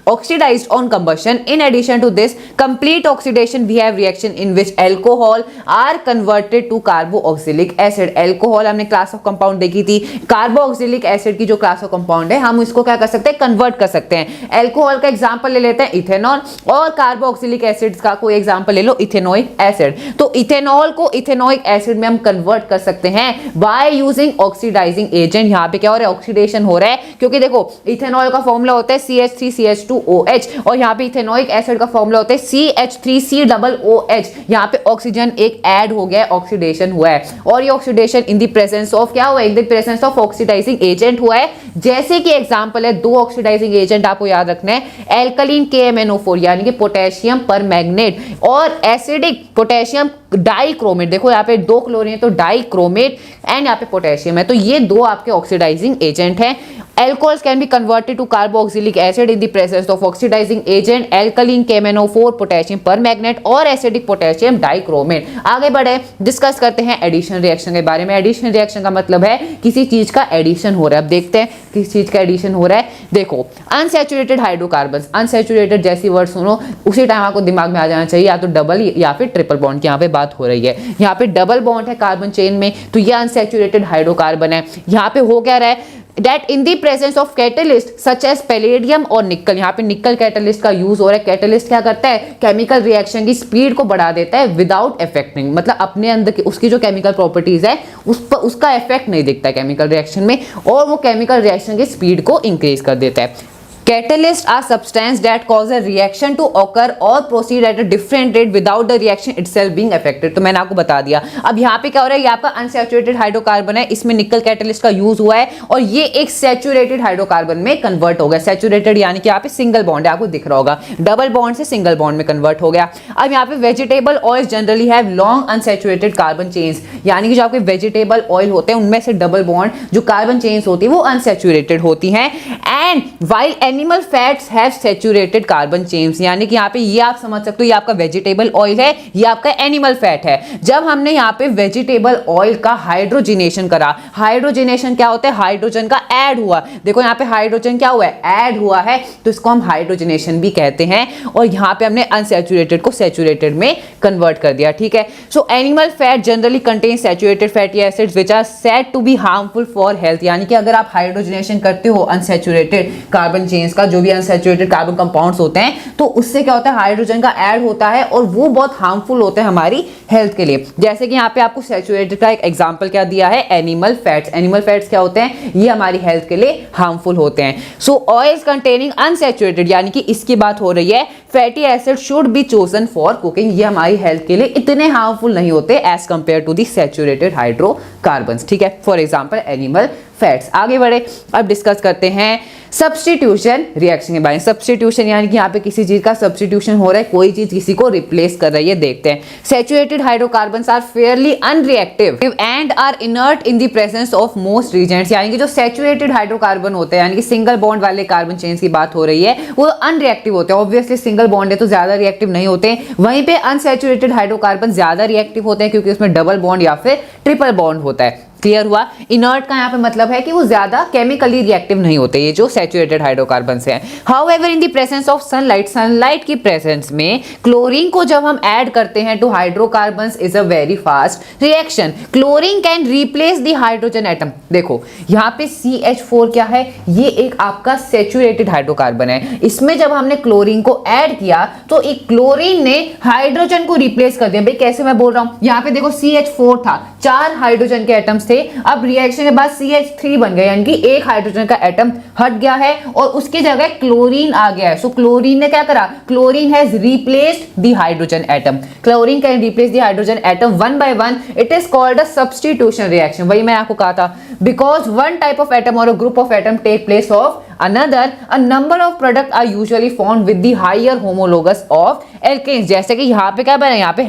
oxidised on combustion. In addition to this complete oxidation we have reaction in which alcohol are converted to carboxylic acid. Alcohol हमने क्लास ऑफ कंपाउंड देखी थी। कार्बोक्सिलिक एसिड की जो class of compound है हम इसको क्या कर सकते हैं? कन्वर्ट कर सकते हैं। एल्कोहल का एग्जाम्पल ले लेते हैं इथेनॉल, और कार्बोक्सिलिक एसिड्स का कोई एग्जांपल ले लो इथेनोइक एसिड। तो इथेनॉल को इथेनोइक एसिड में हम कन्वर्ट कर सकते हैं बाय यूजिंग ऑक्सीडाइजिंग एजेंट। यहां पे क्या हो रहा है? ऑक्सीडेशन हो रहा है, क्योंकि देखो इथेनॉल का फॉर्मूला होता है CH3CH2OH और यहां पे इथेनोइक एसिड का फॉर्मूला होता है CH3COOH। यहां पे ऑक्सीजन एक ऐड हो गया है, ऑक्सीडेशन हुआ है, और ये oxidation in the presence of क्या हुआ है? In the presence of oxidising agent हुआ है। जैसे कि एग्जांपल है, दो ऑक्सीडाइजिंग एजेंट आपको याद रखना है, एल्कलीन KMnO4 यानी कि पोटेशियम परमैंगनेट, और एसिडिक पोटेशियम डाइक्रोमेट। देखो यहाँ पे दो क्लोरीन है तो डाइक्रोमेट, एंड यहाँ पे पोटेशियम है, तो ये दो आपके ऑक्सीडाइजिंग एजेंट हैं। Alcohols can be converted to carboxylic acid in the presence of oxidizing agent alkaline KMnO4 potassium permanganate और acidic potassium dichromate। आगे बढ़े, डिस्कस करते हैं एडिशन रिएक्शन के बारे में। एडिशन रिएक्शन का मतलब है किसी चीज का एडिशन हो रहा है। अब देखते हैं किस चीज का एडिशन हो रहा है। देखो अनसैचुरेटेड हाइड्रोकार्बन्स, अनसैचुरेटेड जैसी वर्ड सुनो उसी टाइम आपको दिमाग में आ जाना चाहिए या तो डबल या फिर ट्रिपल बॉन्ड की यहाँ पे बात हो रही है। यहाँ पे डबल बॉन्ड है कार्बन चेन में, तो ये अनसैचुरेटेड हाइड्रोकार्बन है। यहाँ पे हो क्या रहा है? That in the presence of catalyst such as palladium और निकल, यहाँ पे निकल कैटलिस्ट का यूज हो रहा है। कैटलिस्ट क्या करता है? केमिकल रिएक्शन की स्पीड को बढ़ा देता है विदाउट इफेक्टिंग, मतलब अपने अंदर की उसकी जो केमिकल प्रॉपर्टीज है उस पर उसका इफेक्ट नहीं दिखता है केमिकल रिएक्शन में, और वो केमिकल रिएक्शन की स्पीड को इंक्रीज कर देता है। Catalysts are substances that cause a reaction to occur or proceed at a different rate without the reaction itself being affected। तो मैंने आपको बता दिया। अब यहाँ पे क्या हो रहा है? ये आपका अनसैचुरेटेड हाइड्रोकार्बन है, इसमें निकल कैटलिस्ट का यूज हुआ है और ये एक सैचुरेटेड हाइड्रोकार्बन में कन्वर्ट हो गया। सैचुरेटेड यानी कि यहाँ पे सिंगल बॉन्ड है, आपको दिख रहा होगा, डबल बॉन्ड से सिंगल बॉन्ड में कन्वर्ट हो गया। अब यहाँ पे vegetable oil generally have long unsaturated carbon chains, यानी कि जो आपके वेजिटेबल ऑयल होते हैं उनमें से डबल बॉन्ड जो कार्बन चेन्स होती है वो अनसैचुरेटेड होती हैं। And while animal fats have saturated carbon chains, यानी कि यहाँ पे ये आप समझ सकते हो ये आपका वेजिटेबल ऑयल है, ये आपका एनिमल फैट है। जब हमने यहाँ पे वेजिटेबल ऑयल का हाइड्रोजिनेशन करा, हाइड्रोजिनेशन क्या होता है? हाइड्रोजन का ऐड हुआ। देखो यहाँ पे हाइड्रोजन क्या हुआ है? ऐड हुआ है, तो इसको हम हाइड्रोजिनेशन भी कहते हैं। और यहाँ पे हमने अनसैचुरेटेड को सैचुरेटेड में कन्वर्ट कर दिया, ठीक है। So animal fat generally contain saturated fatty acids which are said to be harmful for health, यानी कि अगर आप हाइड्रोजिनेशन करते हो अनसैचुरेटेड कार्बन चेन्स का, जो भी अनसैचुरेटेड कार्बन कंपाउंड्स होते हैं, तो उससे क्या होता है? हाइड्रोजन का ऐड होता है और वो बहुत हार्मफुल होते हैं हमारी हेल्थ के लिए। जैसे कि यहाँ पे आपको सैचुरेटेड का एक एग्जांपल क्या दिया है? Animal fats. एनिमल फैट्स क्या होते हैं? ये हमारी हेल्थ के लिए हार्मफुल होते हैं। सो ऑयल्स कंटेनिंग अनसैचुरेटेड, यानी कि इसकी बात हो रही है, fatty acid should be chosen for cooking, ये हमारी हेल्थ के लिए इतने हार्मफुल नहीं होते as compare to the saturated hydrocarbons, ठीक है। For example animal fats. आगे बढ़े, अब डिस्कस करते हैं सब्स्टिट्यूशन रिएक्शन के बारे में। सब्स्टिट्यूशन यानी कि यहाँ पे किसी चीज का सब्स्टिट्यूशन हो रहा है, कोई चीज किसी को रिप्लेस कर रही है। देखते हैं, saturated hydrocarbons are fairly unreactive and are inert in the presence of most reagents. यानी कि जो सैचुरेटेड हाइड्रोकार्बन होते हैं, यानी कि सिंगल बॉन्ड वाले कार्बन चेन्स की बात हो रही है, वो अनरिएक्टिव होते हैं। ऑब्वियसली सिंगल बॉन्ड है तो ज्यादा रिएक्टिव नहीं होते। वहीं पे अनसैचुरेटेड हाइड्रोकार्बन ज्यादा रिएक्टिव होते हैं क्योंकि उसमें डबल बॉन्ड या फिर ट्रिपल बॉन्ड होता है। क्लियर हुआ? इनर्ट का यहाँ पे मतलब है कि वो ज्यादा केमिकली रिएक्टिव नहीं होते, ये जो सैचुरेटेड हाइड्रोकार्बन्स हैं। However in the presence of sunlight, sunlight की प्रेजेंस में क्लोरीन को जब हम ऐड करते हैं to hydrocarbons is a very fast reaction. Chlorine can replace the hydrogen atom. देखो यहाँ पे CH4 क्या है, ये एक आपका सैचुरेटेड हाइड्रोकार्बन है। इसमें जब हमने क्लोरीन को ऐड किया तो एक क्लोरीन ने हाइड्रोजन को रिप्लेस कर दिया। भाई कैसे मैं बोल रहा हूं, यहाँ पे देखो CH4 था, 4 हाइड्रोजन के एटम्स थे, अब रिएक्शन के बाद CH3 बन गया, यानी कि एक हाइड्रोजन का एटम हट गया है और उसकी जगह क्लोरीन आ गया है। सो क्लोरीन ने क्या करा, chlorine has replaced the hydrogen atom. Chlorine can replace the hydrogen atom one by one, it is called a substitution reaction. वही मैं आपको कहा था, because one type of atom और a group of atom take place of another, a number of products are usually formed with the higher homologous of alkanes। जैसे कि यहाँ पे क्या बना है, यहाँ पे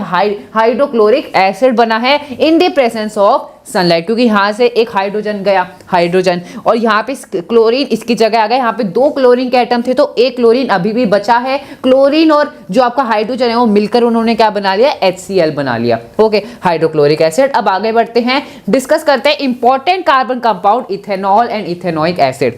हाइड्रोक्लोरिक एसिड बना है in the presence of sunlight, क्योंकि यहाँ से एक हाइड्रोजन गया, हाइड्रोजन, और यहाँ पे क्लोरीन इसकी जगह आ गया। यहाँ पे 2 क्लोरीन के एटम थे तो एक क्लोरीन अभी भी बचा है। क्लोरीन और जो आपका हाइड्रोजन है वो मिलकर उन्होंने क्या बना लिया, HCl बना लिया। Okay, hydrochloric acid. अब आगे बढ़ते हैं, डिस्कस करते हैं important carbon compound ethanol and ethanoic acid.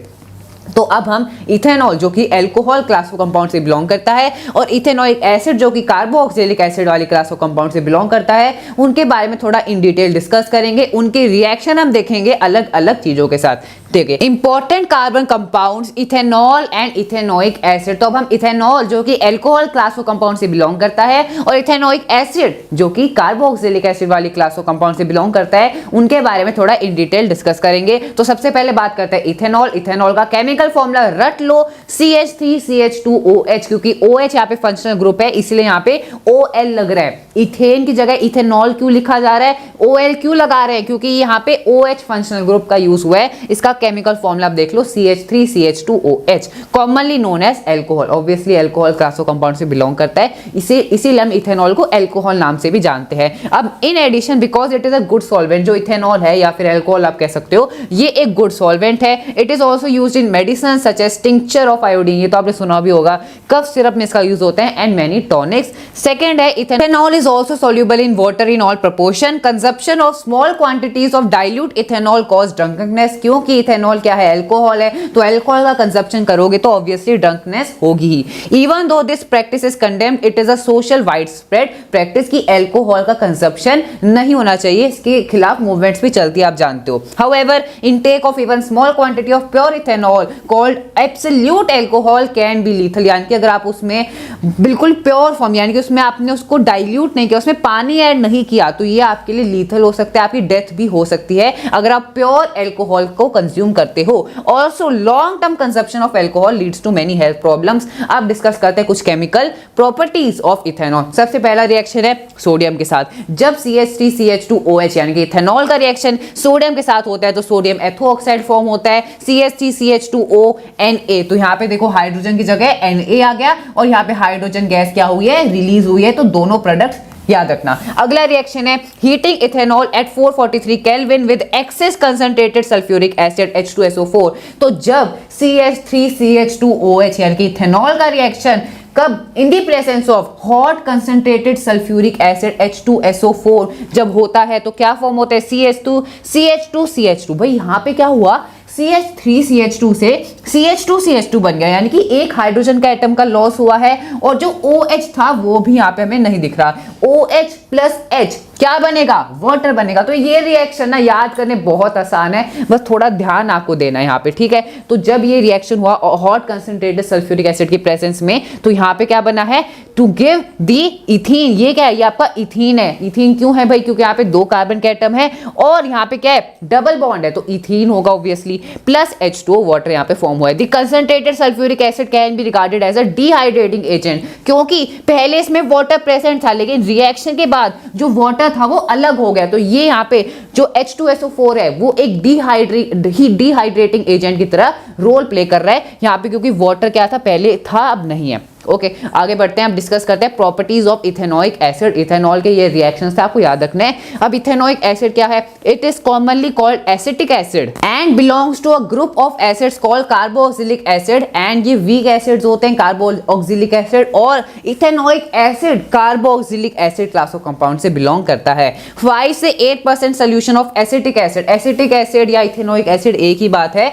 तो अब हम इथेनॉल जो कि अल्कोहल क्लास ऑफ कंपाउंड से बिलोंग करता है और इथेनोइक एसिड जो कि कार्बोक्सिलिक एसिड वाली क्लास ऑफ कंपाउंड से बिलोंग करता है, उनके बारे में थोड़ा इन डिटेल डिस्कस करेंगे। उनके रिएक्शन हम देखेंगे अलग अलग चीजों के साथ। देखिए, important carbon compounds ethanol and ethanoic acid. तो अब हम इथेनॉल जो कि अल्कोहल क्लास ऑफ कंपाउंड से बिलोंग करता है और इथेनोइक एसिड जो कि कार्बोक्सिलिक एसिड वाली क्लास ऑफ कंपाउंड से बिलोंग करता है, उनके बारे में थोड़ा इन डिटेल डिस्कस करेंगे। तो सबसे पहले बात करते हैं इथेनॉल। इथेनॉल का केमिकल फॉर्मूला रट लो, CH3CH2OH, क्योंकि OH यहाँ पे फंक्शनल ग्रुप है इसलिए यहाँ पे OL लग रहा है। इथेन की जगह इथेनॉल क्यों लिखा जा रहा है, OL क्यों लगा रहे हैं, क्योंकि यहाँ पे OH फंक्शनल ग्रुप का यूज हुआ है। इसका केमिकल फॉर्मूला आप देख लो, CH3CH2OH, commonly known as alcohol. Obviously alcohol class of compound से बिलोंग करता है, इसीलिए हम इथेनॉल को अल्कोहल नाम से भी जानते हैं। अब in addition, because it is a good solvent, जो इथेनॉल है या फिर अल्कोहल आप कह सकते हो, ये एक गुड सॉल्वेंट है। It is also used in medicine such as tincture of iodine, ये तो आपने सुना भी होगा, कफ सिरप में इसका यूज होता है, एंड मेनी टॉनिक्स। सेकंड है ethanol is also soluble in water in all proportion. Consumption of small quantities of dilute ethanol cause drunkenness, क्योंकि इथेनॉल क्या है, अल्कोहल है, तो अल्कोहल का कंजप्शन करोगे तो ऑब्वियसली ड्रंकनेस होगी ही। Even though this practice is condemned, it is a social wide spread practice की अल्कोहल का कंजप्शन नहीं होना चाहिए, इसके खिलाफ मूवमेंट्स भी चलती है, आप जानते हो। However intake of even small quantity of pure ethanol called absolute alcohol can be lethal, यानी कि अगर आप उसमें बिल्कुल प्योर फॉर्म, यानी कि उसमें आपने उसको डाइल्यूट नहीं किया, उसमें पानी ऐड नहीं किया, तो ये आपके लिए लीथल हो सकता है, आपकी डेथ भी हो सकती है अगर आप प्योर अल्कोहल को कंज्यूम करते हो। Also long term consumption of alcohol leads to many health problems. अब डिस्कस करते हैं कुछ केमिकल प्रॉपर्टीज ऑफ इथेनॉल। सबसे पहला रिएक्शन है सोडियम के साथ। जब CH3CH2OH यानी कि इथेनॉल का रिएक्शन सोडियम के साथ होता है तो सोडियम एथो ऑक्साइड फॉर्म होता है, CH3CH2ONA। तो यहाँ पे देखो हाइड्रोजन की जगह Na आ गया और यहाँ पे हाइड्रोजन गैस क्या हुई है, रिलीज हुई है, तो दोनों प्रोडक्ट्स याद रखना। अगला रिएक्शन है heating ethanol at 443 kelvin with excess concentrated sulphuric acid H2SO4। तो जब CH3CH2OH यानी कि इथेनॉल का रिएक्शन कब, in the presence of hot concentrated sulphuric acid H2SO4 जब होता है तो क्या फॉर्म होता है, CH2CH2CH2। भाई यहाँ पे क्या हुआ, CH3CH2 से CH2CH2 बन गया, यानी कि एक हाइड्रोजन का एटम का लॉस हुआ है और जो OH था वो भी यहाँ पे हमें नहीं दिख रहा। OH प्लस H क्या बनेगा, वाटर बनेगा। तो ये रिएक्शन ना याद करने बहुत आसान है, बस थोड़ा ध्यान आपको देना है यहाँ पे, ठीक है। तो जब ये रिएक्शन हुआ हॉट कंसंट्रेटेड सल्फ्यूरिक एसिड की प्रेजेंस में, तो यहाँ पे क्या बना है, टू गिव दी इथीन। ये क्या है, ये आपका इथीन है। इथीन क्यों है भाई, क्योंकि यहाँ पे 2 कार्बन के एटम है और यहाँ पे क्या है, डबल बॉन्ड है, तो इथीन होगा ऑब्वियसली, प्लस H2O वाटर यहाँ पे फॉर्म हुआ है। The concentrated sulphuric acid can be regarded as a dehydrating agent, क्योंकि पहले इसमें वाटर प्रेजेंट था लेकिन रिएक्शन के बाद जो वाटर था वो अलग हो गया, तो ये यहाँ पे जो H2SO4 है वो एक डिहाइड्रेटिंग एजेंट की तरह रोल प्ले कर रहा है यहाँ पे, क्योंकि वाटर क्या था पहले था अब नहीं है। ओके आगे बढ़ते हैं, अब डिस्कस करते हैं properties of ethanoic acid. Ethanol के ये रिएक्शंस थे, आपको याद रखना है। अब इथेनॉइक एसिड क्या है? It is commonly called acetic acid and belongs to a group of acids called carboxylic acid. And ये वीक एसिड्स होते हैं कार्बोक्सिलिक एसिड, और ethanoic acid carboxylic acid class of compound से बिलोंग करता है। 5 से 8% solution of acetic acid, acetic acid या ethanoic acid एक ही बात है,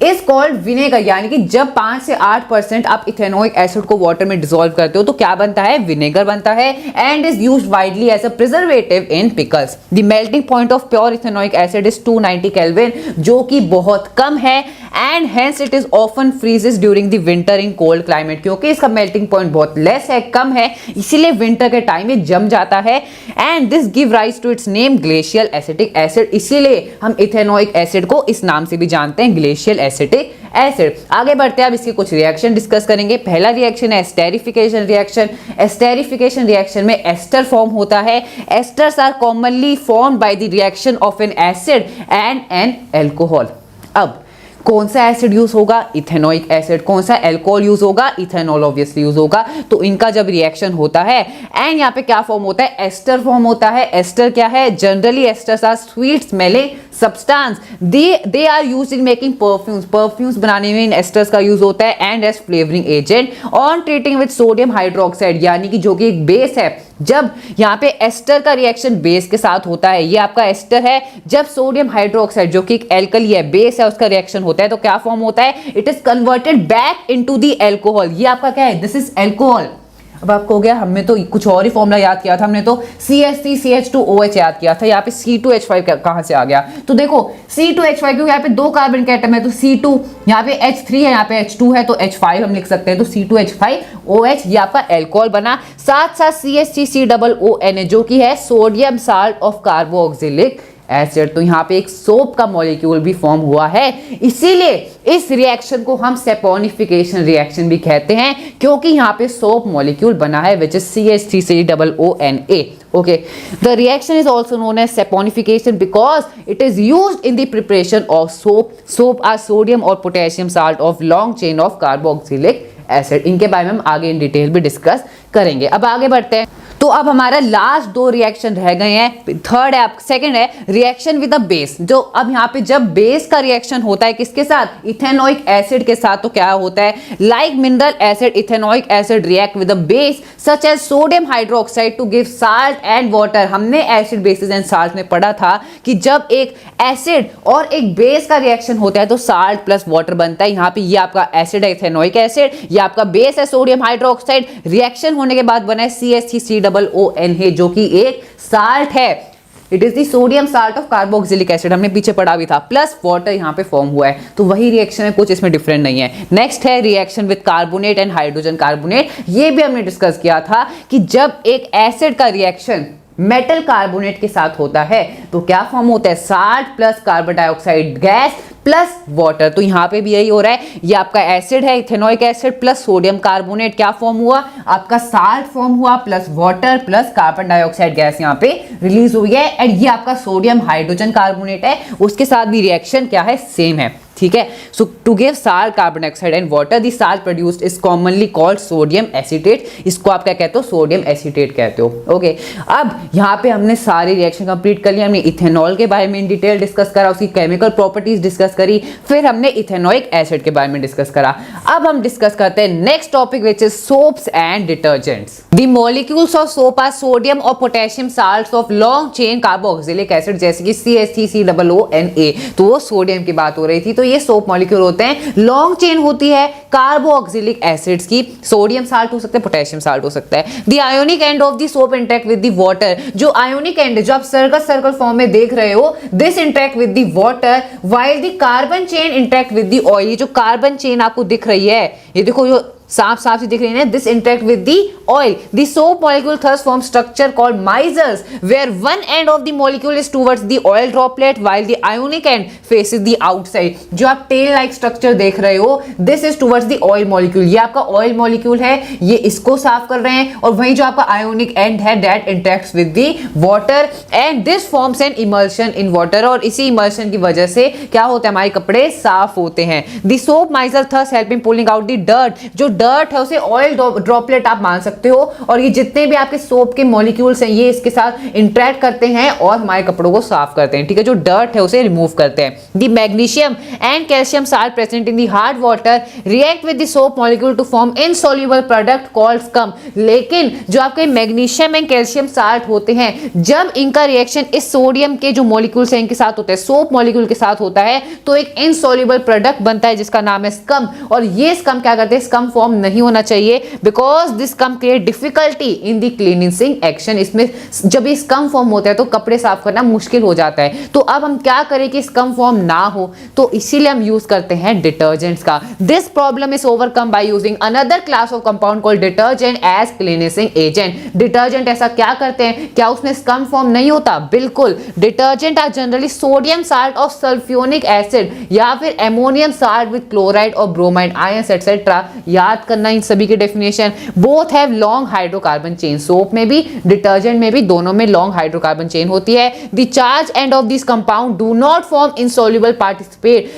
इज कॉल्ड विनेगर। यानी कि जब 5 से 8% आप इथेनॉइक एसिड को वाटर में डिसॉल्व करते हो तो क्या बनता है? विनेगर बनता है। And is used widely as a preservative in pickles. The melting point of pure ethanoic acid is 290 kelvin, जो कि बहुत कम है। And hence it is often freezes during the winter in cold climate, क्योंकि इसका melting point बहुत less है, कम है, इसीलिए विंटर के टाइम में जम जाता है। And this give rise to its name glacial acetic acid, इसीलिए हम इथेनॉइक एसिड को इस नाम से भी जानते हैं, ग्लेशियल एसिटिक एसिड। आगे बढ़ते हैं, अब इसके कुछ रिएक्शन डिस्कस करेंगे। पहला रिएक्शन है एस्टेरिफिकेशन रिएक्शन। एस्टेरिफिकेशन रिएक्शन में एस्टर फॉर्म होता है। Esters are commonly formed by the reaction of an acid and an alcohol. अब कौन सा एसिड यूज होगा? Ethanoic acid. कौन सा अल्कोहल यूज होगा? इथेनॉल ऑब्वियसली यूज होगा। तो इनका जब रिएक्शन होता है एंड यहाँ पे क्या फॉर्म होता है? एस्टर फॉर्म होता है। एस्टर क्या है? Generally esters are sweet smelling substance, they are used in making perfumes, perfumes बनाने में इन एस्टर्स का यूज होता है। And as flavouring agent on treating with sodium hydroxide, यानी कि जो कि एक बेस है। जब यहाँ पे एस्टर का रिएक्शन बेस के साथ होता है, ये आपका एस्टर है, जब सोडियम हाइड्रोक्साइड जो कि एक एल्कली है, बेस है, उसका रिएक्शन होता है तो क्या फॉर्म होता है? It is converted back into the alcohol. ये आपका क्या है? This is alcohol. अब आपको हो गया, हमने तो कुछ और ही फॉर्मूला याद किया था, हमने तो CH3CH2OH याद किया था, यहाँ पे C2H5 कहाँ से आ गया? तो देखो C2H5, क्योंकि यहाँ पे 2 कार्बन के एटम है तो C2, यहाँ पे H3 है, यहाँ पे H2 है तो H5 हम लिख सकते हैं, तो C2H5OH ये आपका अल्कोहल बना। साथ साथ CH3COON जो कि है sodium salt of carboxylic acid. तो यहाँ पे एक सोप का मॉलिक्यूल भी फॉर्म हुआ है, इसीलिए इस रिएक्शन को हम सेपोनिफिकेशन रिएक्शन भी कहते हैं, क्योंकि यहाँ पे सोप मॉलिक्यूल बना है which is CH3COONA। Okay, the reaction is also known as saponification because it is used in the preparation of soap. Soap are sodium और potassium salt of long chain of carboxylic acid. इनके बारे में हम आगे in detail भी discuss करेंगे। अब आगे बढ़ते हैं, तो अब हमारा लास्ट 2 रिएक्शन रह गए हैं। थर्ड है, सेकंड है रिएक्शन विद अ बेस। जो अब यहाँ पे जब बेस का रिएक्शन होता है किसके साथ? इथेनॉइक एसिड के साथ, तो क्या होता है? Like mineral acid, ethanoic acid react with a base such as sodium hydroxide to give salt and water. हमने एसिड बेसिस एंड साल्ट में पढ़ा था कि जब एक एसिड और एक बेस का रिएक्शन होता है तो साल्ट प्लस वाटर बनता है। यहाँ पे ये आपका एसिड है इथेनॉइक एसिड, ये आपका बेस है सोडियम हाइड्रोक्साइड, रिएक्शन होने के बाद बना है CH3COONA जो कि एक साल्ट है। It is the sodium salt of carboxylic acid, हमने पीछे पढ़ा भी था, प्लस वाटर यहाँ पे फॉर्म हुआ है, तो वही रिएक्शन है, कुछ इसमें डिफरेंट नहीं है। नेक्स्ट है reaction with carbonate and hydrogen carbonate. ये भी हमने डिस्कस किया था कि जब एक एसिड का रिएक्शन मेटल कार्बोनेट के साथ होता है तो क्या फॉर्म होता है? Salt plus carbon dioxide gas plus water. तो यहाँ पे भी यही हो रहा है, ये आपका एसिड है ethanoic acid plus sodium carbonate, क्या फॉर्म हुआ? आपका साल्ट फॉर्म हुआ plus water plus carbon dioxide gas यहाँ पे रिलीज हुई है। एंड ये आपका सोडियम हाइड्रोजन कार्बोनेट है, उसके साथ भी रिएक्शन क्या है? सेम है, ठीक है। So to give salt carbon dioxide and water the salt produced is commonly called sodium acetate. इसको आप क्या कहते हो? सोडियम एसीटेट कहते हो। ओके, अब यहाँ पे हमने सारी रिएक्शन कंप्लीट कर लिया। हमने इथेनॉल के बारे में इन डिटेल डिस्कस करा, उसकी केमिकल प्रॉपर्टीज डिस्कस करी, फिर हमने इथेनॉइक एसिड के बारे में डिस्कस करा। अब हम डिस्कस करते हैं next topic which is soaps and detergents. The molecules of soap are sodium और potassium salts of long chain carboxylic acid, जैसे कि CH3COONA। तो वो सोडियम की बात हो रही थी, तो ये सोप मॉलिक्यूल होते हैं, लॉन्ग चेन होती है कार्बोक्सिलिक एसिड्स की। सोडियम साल्ट हो सकता है, पोटेशियम साल्ट हो सकता है। The ionic and of the soap interact with the water. जो आयोनिक एंड जो आप सर्कल फॉर्म में देख रहे हो, this interact with the water while the carbon chain interact with the oil. जो कार्बन चेन आपको दिख रही है, ये देखो, जो साफ साफ से दिख रही है, this interact with the oil, the soap molecule thus form structure called micelles where one end of the molecule is towards the oil droplet while the ionic end faces the outside. जो आप tail like structure देख रहे हो, this is towards the oil molecule, ये आपका oil molecule है, ये इसको साफ कर रहे हैं, और वहीं जो आपका आयोनिक एंड है that interacts with the water and this forms an emulsion in water, और इसी इमल्शन की वजह से क्या होता है, हमारे कपड़े साफ होते हैं। The soap micelle thus help in pulling out the dirt, जो डर्ट है उसे ऑयल ड्रॉपलेट आप मान सकते हो, और ये जितने भी आपके सोप के मॉलिक्यूल्स हैं ये इसके साथ इंटरेक्ट करते हैं और हमारे कपड़ों को साफ करते हैं, ठीक है, जो डर्ट है उसे रिमूव करते हैं। The magnesium and calcium salt present in the hard water react with the soap molecule to form insoluble product called scum, लेकिन जो आपके मैग्नीशियम एंड कैल्शियम साल्ट होते हैं, जब इनका रिएक्शन इस सोडियम के जो मॉलिक्यूल्स हैं इनके साथ होता है, सोप मॉलिक्यूल के साथ होता है, तो एक इनसॉल्युबल प्रोडक्ट बनता है जिसका नाम है स्कम, और ये स्कम क्या करते हैं, स्कम फॉर्म नहीं होना चाहिए because this scum create difficulty in the cleaning action. इसमें जब ये स्कम फॉर्म होता है तो कपड़े साफ करना मुश्किल हो जाता है। तो अब हम क्या करें कि स्कम फॉर्म ना हो, तो इसीलिए हम यूज करते हैं डिटर्जेंट्स का। This problem is overcome by using another class of compound called detergent as cleaning agent. Detergent ऐसा क्या करते हैं, क्या उसमें स्कम फॉर्म नहीं होता? बिल्कुल। Detergent are generally sodium salt of sulphonic acid या फिर एमोनियम साल्ट विद क्लोराइड और ब्रोमाइड आयंस एटसेट्रा। याद करना इन सभी की definition. Both have long hydrocarbon chain, soap में भी डिटर्जेंट में भी दोनों में लॉन्ग हाइड्रोकार्बन चेन होती है। The charge end of this compound do not form insoluble participate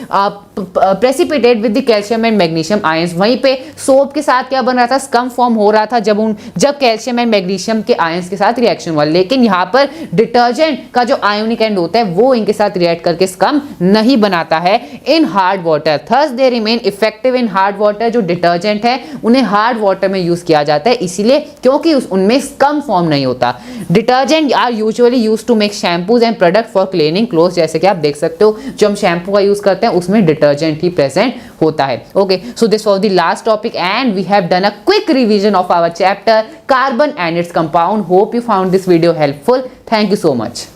precipitate with the calcium and magnesium ions. वहीं पे सोप के साथ क्या बन रहा था, स्कम फॉर्म हो रहा था जब कैल्शियम एंड मैग्नीशियम के आयंस के साथ रिएक्शन हुआ, लेकिन यहाँ पर डिटर्जेंट का जो आयोनिक एंड होता है वो इनके साथ रिएक्ट करके स्कम नहीं बनाता है in hard water. Thus they remain effective in hard water. जो डिटर्जेंट है उन्हें हार्ड वाटर में यूज किया जाता है इसीलिए क्योंकि उनमें स्कम फॉर्म नहीं होता। Detergent are usually use to make shampoos and product for cleaning clothes. जैसे कि आप देख सकते हो जो हम शैम्पू का यूज करते हैं उसमें डिटर्जेंट ही प्रेजेंट होता है। Okay, so this was the last topic and we have done a quick revision of our chapter carbon and its compound. Hope you found this video helpful. Thank you so much.